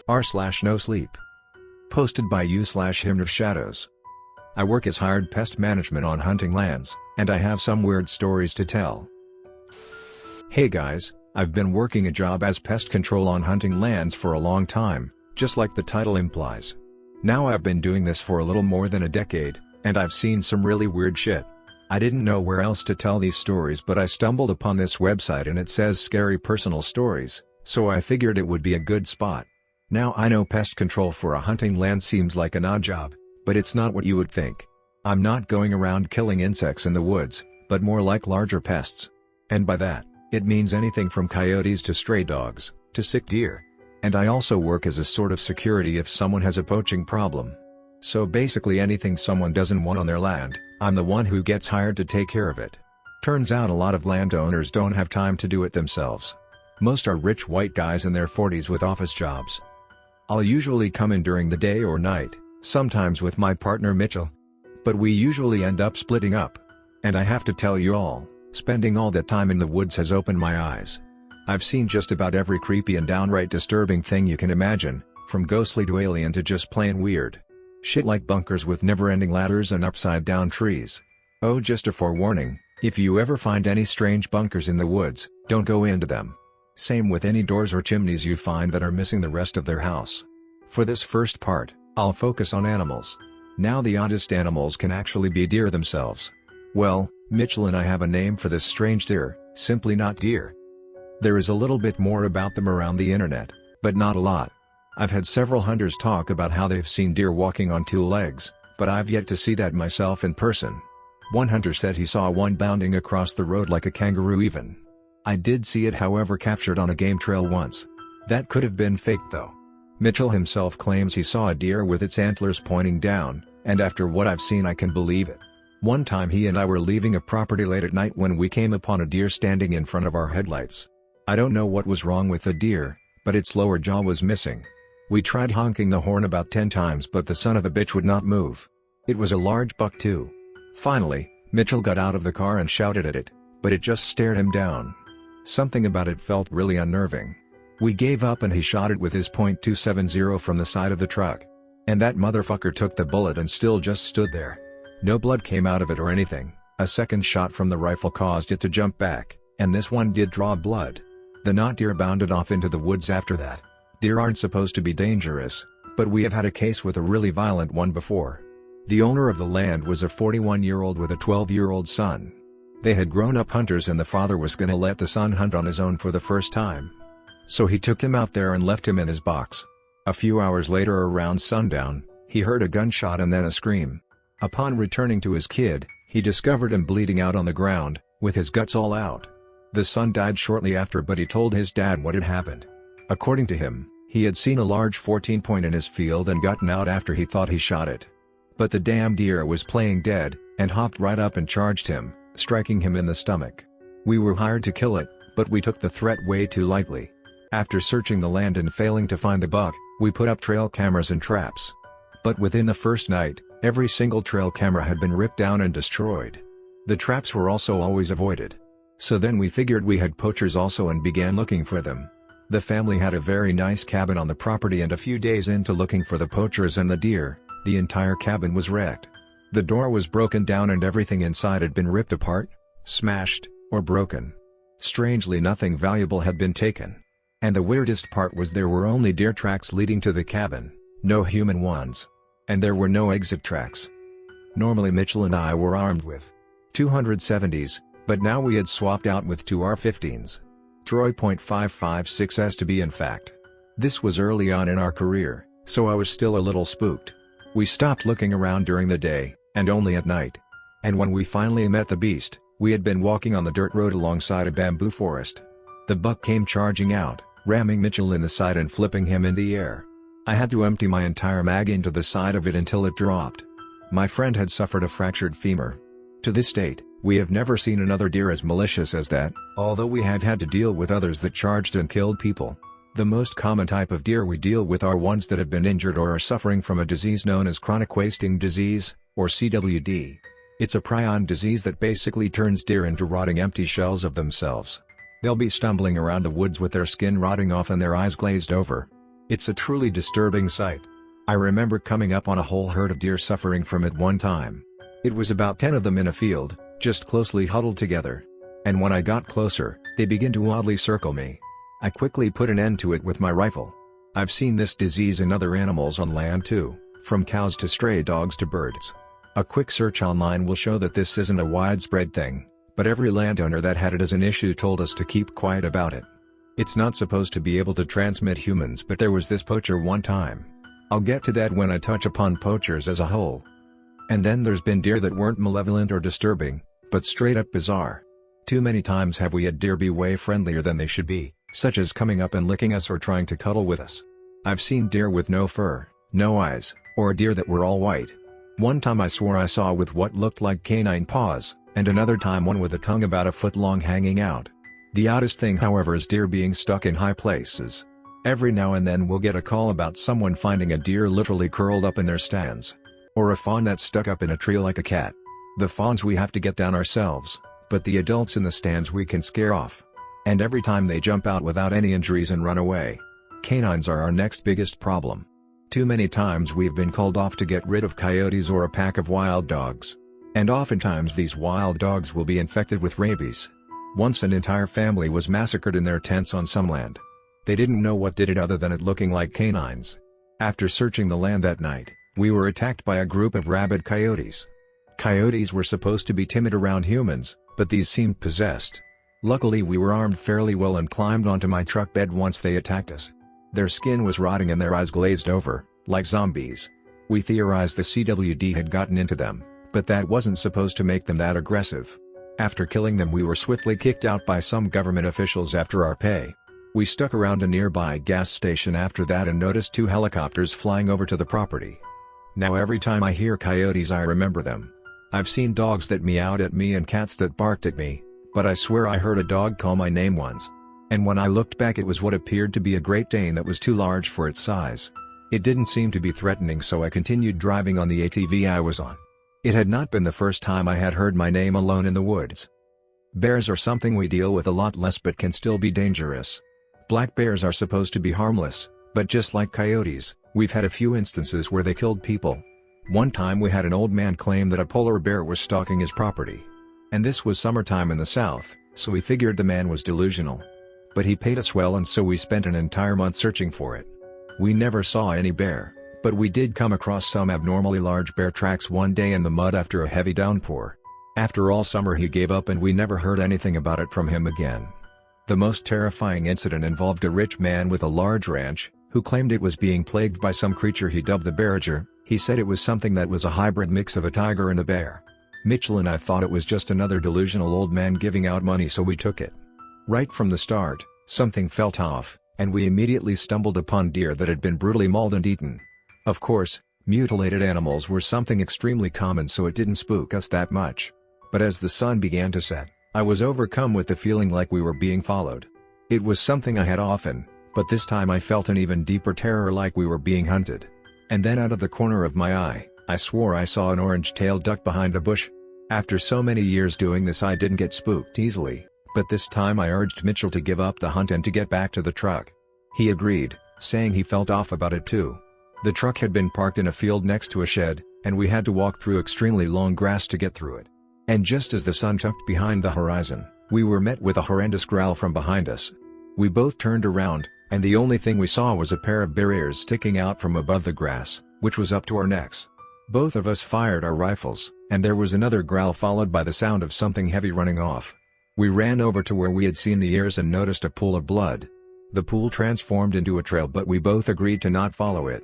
r/NoSleep. Posted by u/hymnofshadows. I work as hired pest management on hunting lands, and I have some weird stories to tell. Hey guys, I've been working a job as pest control on hunting lands for a long time, just like the title implies. Now I've been doing this for a little more than a decade, and I've seen some really weird shit. I didn't know where else to tell these stories, but I stumbled upon this website and it says scary personal stories, so I figured it would be a good spot. Now I know pest control for a hunting land seems like an odd job, but it's not what you would think. I'm not going around killing insects in the woods, but more like larger pests. And by that, it means anything from coyotes to stray dogs, to sick deer. And I also work as a sort of security if someone has a poaching problem. So basically anything someone doesn't want on their land, I'm the one who gets hired to take care of it. Turns out a lot of landowners don't have time to do it themselves. Most are rich white guys in their 40s with office jobs. I'll usually come in during the day or night, sometimes with my partner Mitchell. But we usually end up splitting up. And I have to tell you all, spending all that time in the woods has opened my eyes. I've seen just about every creepy and downright disturbing thing you can imagine, from ghostly to alien to just plain weird. Shit like bunkers with never-ending ladders and upside-down trees. Oh, just a forewarning, if you ever find any strange bunkers in the woods, don't go into them. Same with any doors or chimneys you find that are missing the rest of their house. For this first part, I'll focus on animals. Now the oddest animals can actually be deer themselves. Well, Mitchell and I have a name for this strange deer, simply not deer. There is a little bit more about them around the internet, but not a lot. I've had several hunters talk about how they've seen deer walking on two legs, but I've yet to see that myself in person. One hunter said he saw one bounding across the road like a kangaroo even. I did see it however captured on a game trail once. That could have been fake though. Mitchell himself claims he saw a deer with its antlers pointing down, and after what I've seen I can believe it. One time he and I were leaving a property late at night when we came upon a deer standing in front of our headlights. I don't know what was wrong with the deer, but its lower jaw was missing. We tried honking the horn about 10 times but the son of a bitch would not move. It was a large buck too. Finally, Mitchell got out of the car and shouted at it, but it just stared him down. Something about it felt really unnerving. We gave up and he shot it with his .270 from the side of the truck. And that motherfucker took the bullet and still just stood there. No blood came out of it or anything. A second shot from the rifle caused it to jump back, and this one did draw blood. The not deer bounded off into the woods after that. Deer aren't supposed to be dangerous, but we have had a case with a really violent one before. The owner of the land was a 41-year-old with a 12-year-old son. They had grown up hunters and the father was gonna let the son hunt on his own for the first time. So he took him out there and left him in his box. A few hours later around sundown, he heard a gunshot and then a scream. Upon returning to his kid, he discovered him bleeding out on the ground, with his guts all out. The son died shortly after but he told his dad what had happened. According to him, he had seen a large 14-point in his field and gotten out after he thought he shot it. But the damn deer was playing dead, and hopped right up and charged him, striking him in the stomach. We were hired to kill it, but we took the threat way too lightly. After searching the land and failing to find the buck, we put up trail cameras and traps. But within the first night, every single trail camera had been ripped down and destroyed. The traps were also always avoided. So then we figured we had poachers also and began looking for them. The family had a very nice cabin on the property and a few days into looking for the poachers and the deer, the entire cabin was wrecked. The door was broken down and everything inside had been ripped apart, smashed, or broken. Strangely nothing valuable had been taken. And the weirdest part was there were only deer tracks leading to the cabin, no human ones. And there were no exit tracks. Normally Mitchell and I were armed with .270s, but now we had swapped out with two AR-15s. Troy .556s to be in fact. This was early on in our career, so I was still a little spooked. We stopped looking around during the day, and only at night. And when we finally met the beast, we had been walking on the dirt road alongside a bamboo forest. The buck came charging out, ramming Mitchell in the side and flipping him in the air. I had to empty my entire mag into the side of it until it dropped. My friend had suffered a fractured femur. To this date, we have never seen another deer as malicious as that, although we have had to deal with others that charged and killed people. The most common type of deer we deal with are ones that have been injured or are suffering from a disease known as chronic wasting disease, or CWD. It's a prion disease that basically turns deer into rotting empty shells of themselves. They'll be stumbling around the woods with their skin rotting off and their eyes glazed over. It's a truly disturbing sight. I remember coming up on a whole herd of deer suffering from it one time. It was about 10 of them in a field, just closely huddled together. And when I got closer, they began to oddly circle me. I quickly put an end to it with my rifle. I've seen this disease in other animals on land too, from cows to stray dogs to birds. A quick search online will show that this isn't a widespread thing, but every landowner that had it as an issue told us to keep quiet about it. It's not supposed to be able to transmit humans, but there was this poacher one time. I'll get to that when I touch upon poachers as a whole. And then there's been deer that weren't malevolent or disturbing, but straight up bizarre. Too many times have we had deer be way friendlier than they should be, such as coming up and licking us or trying to cuddle with us. I've seen deer with no fur, no eyes, or deer that were all white. One time I swore I saw with what looked like canine paws, and another time one with a tongue about a foot long hanging out. The oddest thing however is deer being stuck in high places. Every now and then we'll get a call about someone finding a deer literally curled up in their stands. Or a fawn that's stuck up in a tree like a cat. The fawns we have to get down ourselves, but the adults in the stands we can scare off. And every time they jump out without any injuries and run away. Canines are our next biggest problem. Too many times we've been called off to get rid of coyotes or a pack of wild dogs. And oftentimes these wild dogs will be infected with rabies. Once an entire family was massacred in their tents on some land. They didn't know what did it other than it looking like canines. After searching the land that night, we were attacked by a group of rabid coyotes. Coyotes were supposed to be timid around humans, but these seemed possessed. Luckily we were armed fairly well and climbed onto my truck bed once they attacked us. Their skin was rotting and their eyes glazed over, like zombies. We theorized the CWD had gotten into them, but that wasn't supposed to make them that aggressive. After killing them we were swiftly kicked out by some government officials after our pay. We stuck around a nearby gas station after that and noticed 2 helicopters flying over to the property. Now every time I hear coyotes I remember them. I've seen dogs that meowed at me and cats that barked at me, but I swear I heard a dog call my name once. And when I looked back it was what appeared to be a Great Dane that was too large for its size. It didn't seem to be threatening, so I continued driving on the ATV I was on. It had not been the first time I had heard my name alone in the woods. Bears are something we deal with a lot less but can still be dangerous. Black bears are supposed to be harmless, but just like coyotes, we've had a few instances where they killed people. One time we had an old man claim that a polar bear was stalking his property. And this was summertime in the south, so we figured the man was delusional. But he paid us well and so we spent an entire month searching for it. We never saw any bear, but we did come across some abnormally large bear tracks one day in the mud after a heavy downpour. After all summer he gave up and we never heard anything about it from him again. The most terrifying incident involved a rich man with a large ranch, who claimed it was being plagued by some creature he dubbed the Bearager. He said it was something that was a hybrid mix of a tiger and a bear. Mitchell and I thought it was just another delusional old man giving out money, so we took it. Right from the start, something felt off, and we immediately stumbled upon deer that had been brutally mauled and eaten. Of course, mutilated animals were something extremely common, so it didn't spook us that much. But as the sun began to set, I was overcome with the feeling like we were being followed. It was something I had often, but this time I felt an even deeper terror, like we were being hunted. And then out of the corner of my eye, I swore I saw an orange-tailed duck behind a bush. After so many years doing this I didn't get spooked easily, but this time I urged Mitchell to give up the hunt and to get back to the truck. He agreed, saying he felt off about it too. The truck had been parked in a field next to a shed, and we had to walk through extremely long grass to get through it. And just as the sun tucked behind the horizon, we were met with a horrendous growl from behind us. We both turned around, and the only thing we saw was a pair of bear ears sticking out from above the grass, which was up to our necks. Both of us fired our rifles, and there was another growl followed by the sound of something heavy running off. We ran over to where we had seen the ears and noticed a pool of blood. The pool transformed into a trail, but we both agreed to not follow it.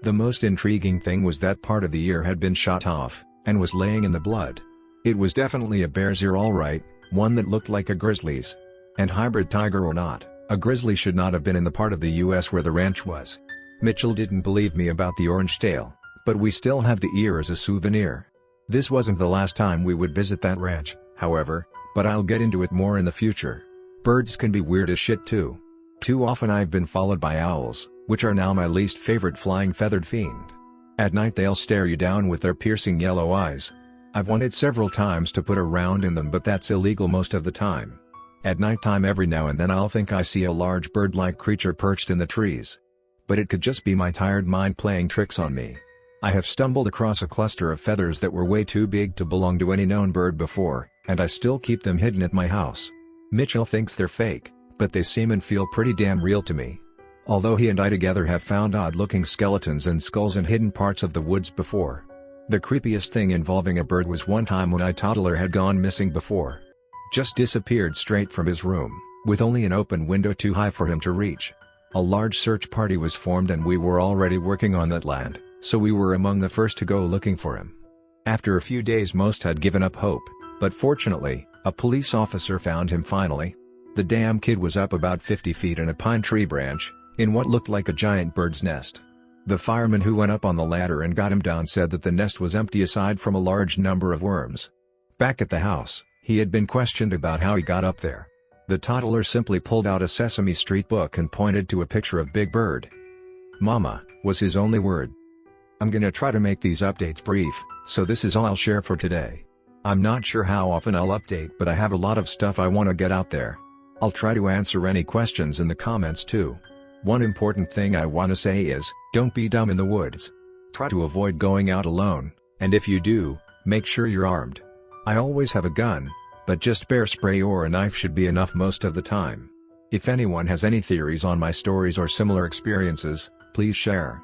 The most intriguing thing was that part of the ear had been shot off, and was laying in the blood. It was definitely a bear's ear all right, one that looked like a grizzly's. And hybrid tiger or not, a grizzly should not have been in the part of the US where the ranch was. Mitchell didn't believe me about the orange tail, but we still have the ear as a souvenir. This wasn't the last time we would visit that ranch, however, but I'll get into it more in the future. Birds can be weird as shit too. Too often I've been followed by owls, which are now my least favorite flying feathered fiend. At night they'll stare you down with their piercing yellow eyes. I've wanted several times to put a round in them, but that's illegal most of the time. At nighttime every now and then I'll think I see a large bird-like creature perched in the trees. but it could just be my tired mind playing tricks on me. I have stumbled across a cluster of feathers that were way too big to belong to any known bird before, and I still keep them hidden at my house. Mitchell thinks they're fake, but they seem and feel pretty damn real to me. Although he and I together have found odd-looking skeletons and skulls in hidden parts of the woods before. The creepiest thing involving a bird was one time when a toddler had gone missing before. Just disappeared straight from his room, with only an open window too high for him to reach. A large search party was formed and we were already working on that land, so we were among the first to go looking for him. After a few days most had given up hope, but fortunately, a police officer found him finally. The damn kid was up about 50 feet in a pine tree branch, in what looked like a giant bird's nest. The fireman who went up on the ladder and got him down said that the nest was empty aside from a large number of worms. Back at the house, he had been questioned about how he got up there. The toddler simply pulled out a Sesame Street book and pointed to a picture of Big Bird. "Mama," was his only word. I'm gonna try to make these updates brief, so this is all I'll share for today. I'm not sure how often I'll update, but I have a lot of stuff I want to get out there. I'll try to answer any questions in the comments too. One important thing I want to say is, don't be dumb in the woods. Try to avoid going out alone, and if you do, make sure you're armed. I always have a gun, but just bear spray or a knife should be enough most of the time. If anyone has any theories on my stories or similar experiences, please share.